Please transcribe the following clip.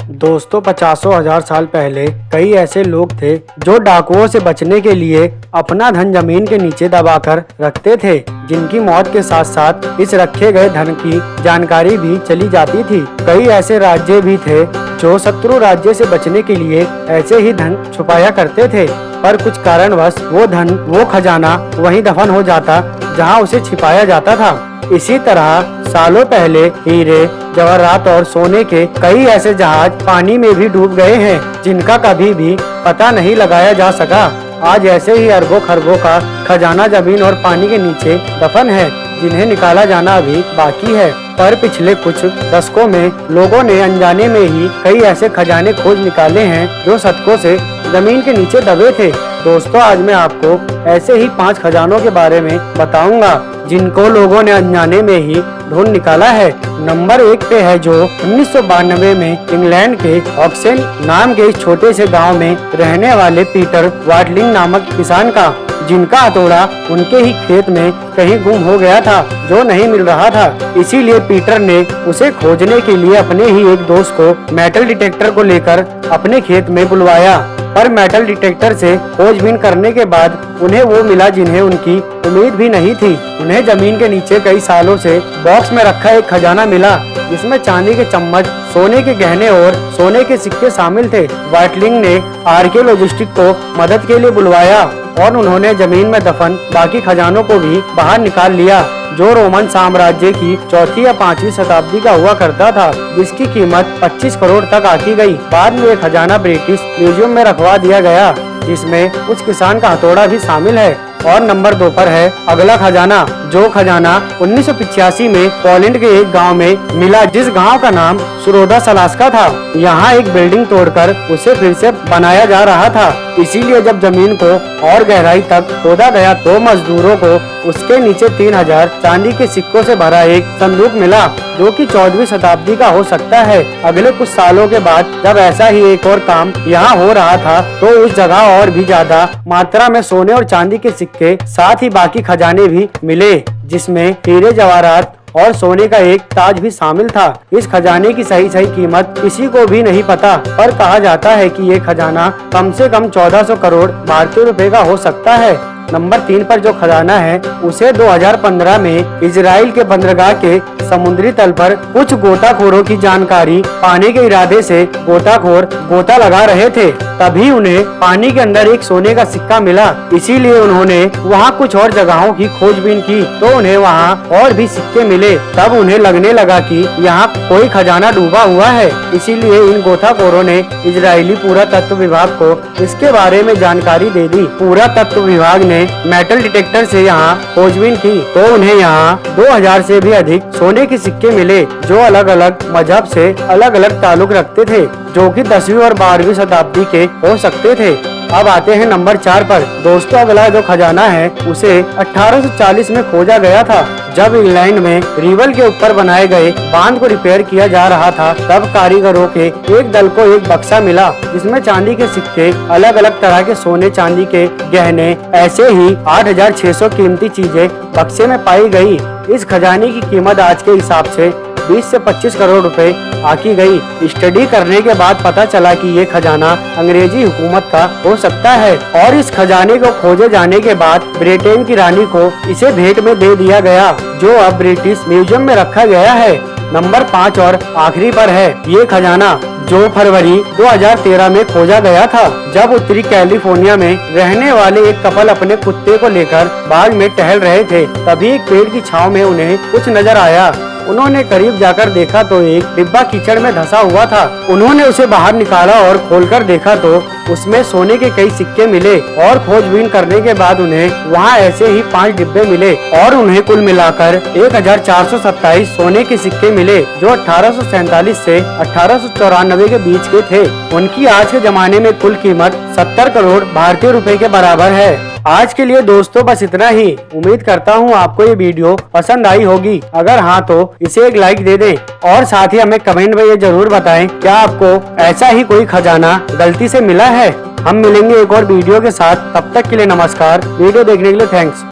दोस्तों 50,000 साल पहले कई ऐसे लोग थे जो डाकुओं से बचने के लिए अपना धन जमीन के नीचे दबाकर रखते थे, जिनकी मौत के साथ साथ इस रखे गए धन की जानकारी भी चली जाती थी। कई ऐसे राज्य भी थे जो शत्रु राज्य से बचने के लिए ऐसे ही धन छुपाया करते थे, पर कुछ कारणवश वो खजाना वहीं दफन हो जाता जहां उसे छिपाया जाता था। इसी तरह सालों पहले हीरे, जवाहरात और सोने के कई ऐसे जहाज पानी में भी डूब गए हैं, जिनका कभी भी पता नहीं लगाया जा सका। आज ऐसे ही अरबों खरबों का खजाना जमीन और पानी के नीचे दफन है, जिन्हें निकाला जाना अभी बाकी है। पर पिछले कुछ दशकों में लोगों ने अनजाने में ही कई ऐसे खजाने खोज निकाले हैं जो शतकों से जमीन के नीचे दबे थे। दोस्तों, आज मैं आपको ऐसे ही 5 खजानों के बारे में बताऊंगा जिनको लोगों ने अनजाने में ही ढूंढ निकाला है। नंबर 1 पे है जो 1992 में इंग्लैंड के ऑक्सेन नाम के इस छोटे से गांव में रहने वाले पीटर वाटलिंग नामक किसान का, जिनका हथौड़ा उनके ही खेत में कहीं गुम हो गया था जो नहीं मिल रहा था। इसीलिए पीटर ने उसे खोजने के लिए अपने ही एक दोस्त को मेटल डिटेक्टर को लेकर अपने खेत में बुलवाया। पर मेटल डिटेक्टर से खोजबीन करने के बाद उन्हें वो मिला जिन्हें उनकी उम्मीद भी नहीं थी। उन्हें जमीन के नीचे कई सालों से बॉक्स में रखा एक खजाना मिला, जिसमें चांदी के चम्मच, सोने के गहने और सोने के सिक्के शामिल थे। वाटलिंग ने आर्कियोलॉजिस्ट को मदद के लिए बुलवाया और उन्होंने जमीन में दफन बाकी खजानों को भी बाहर निकाल लिया, जो रोमन साम्राज्य की 4वीं या 5वीं शताब्दी का हुआ करता था, जिसकी कीमत 25 करोड़ तक आकी गई। बाद में यह खजाना ब्रिटिश म्यूजियम में रखवा दिया गया, जिसमें उस किसान का हथौड़ा भी शामिल है। और नंबर 2 पर है अगला खजाना, जो खजाना 1985 में पोलैंड के एक गांव में मिला, जिस गांव का नाम सुरोदा सलास्का था। यहाँ एक बिल्डिंग तोड़कर उसे फिर से बनाया जा रहा था, इसीलिए जब जमीन को और गहराई तक खोदा गया तो मजदूरों को उसके नीचे 3000 चांदी के सिक्कों से भरा एक संदूक मिला, जो कि 14वीं शताब्दी का हो सकता है। अगले कुछ सालों के बाद जब ऐसा ही एक और काम यहाँ हो रहा था तो उस जगह और भी ज्यादा मात्रा में सोने और चांदी के सिक्के, साथ ही बाकी खजाने भी मिले, जिसमें हीरे, जवाहरात और सोने का एक ताज भी शामिल था। इस खजाने की सही कीमत किसी को भी नहीं पता, पर कहा जाता है कि ये खजाना कम से कम 1400 करोड़ भारतीय रुपए का हो सकता है। नंबर 3 पर जो खजाना है उसे 2015 में इजराइल के बंदरगाह के समुद्री तल पर कुछ गोताखोरों की जानकारी पाने के इरादे से गोताखोर गोता लगा रहे थे, तभी उन्हें पानी के अंदर एक सोने का सिक्का मिला। इसीलिए उन्होंने वहां कुछ और जगहों की खोजबीन की तो उन्हें वहां और भी सिक्के मिले। तब उन्हें लगने लगा कि यहाँ कोई खजाना डूबा हुआ है। इसीलिए इन गोताखोरों ने इजरायली पुरातत्व विभाग को इसके बारे में जानकारी दे दी। पुरातत्व विभाग ने मेटल डिटेक्टर से यहाँ खोजबीन की तो उन्हें यहाँ 2000 से भी अधिक सोने के सिक्के मिले, जो अलग अलग मजहब से अलग अलग ताल्लुक रखते थे, जो कि 10वीं और 12वीं शताब्दी के हो सकते थे। अब आते हैं नंबर 4 पर। दोस्तों, अगला जो खजाना है उसे 1840 में खोजा गया था, जब इंग्लैंड में रिवर के ऊपर बनाए गए बांध को रिपेयर किया जा रहा था। तब कारीगरों के एक दल को एक बक्सा मिला, जिसमें चांदी के सिक्के, अलग अलग तरह के सोने चांदी के गहने, ऐसे ही 8600 कीमती चीजें बक्से में पाई गई। इस खजाने की कीमत आज के हिसाब से 20 से 25 करोड़ रुपए आकी गई। स्टडी करने के बाद पता चला कि ये खजाना अंग्रेजी हुकूमत का हो सकता है, और इस खजाने को खोजे जाने के बाद ब्रिटेन की रानी को इसे भेंट में दे दिया गया, जो अब ब्रिटिश म्यूजियम में रखा गया है। नंबर 5 और आखिरी पर है ये खजाना, जो फरवरी 2013 में खोजा गया था, जब उत्तरी कैलिफोर्निया में रहने वाले एक कपल अपने कुत्ते को लेकर बाग में टहल रहे थे। तभी एक पेड़ की छांव में उन्हें कुछ नजर आया। उन्होंने करीब जाकर देखा तो एक डिब्बा कीचड़ में धंसा हुआ था। उन्होंने उसे बाहर निकाला और खोलकर देखा तो उसमें सोने के कई सिक्के मिले, और खोजबीन करने के बाद उन्हें वहां ऐसे ही 5 डिब्बे मिले, और उन्हें कुल मिलाकर 1427 सोने के सिक्के मिले, जो 1847 से 1894 के बीच के थे। उनकी आज के जमाने में कुल कीमत 70 करोड़ भारतीय रुपए के बराबर है। आज के लिए दोस्तों बस इतना ही। उम्मीद करता हूँ आपको ये वीडियो पसंद आई होगी। अगर हाँ तो इसे एक लाइक दे दें, और साथ ही हमें कमेंट में ये जरूर बताएं क्या आपको ऐसा ही कोई खजाना गलती से मिला है। हम मिलेंगे एक और वीडियो के साथ, तब तक के लिए नमस्कार। वीडियो देखने के लिए थैंक्स।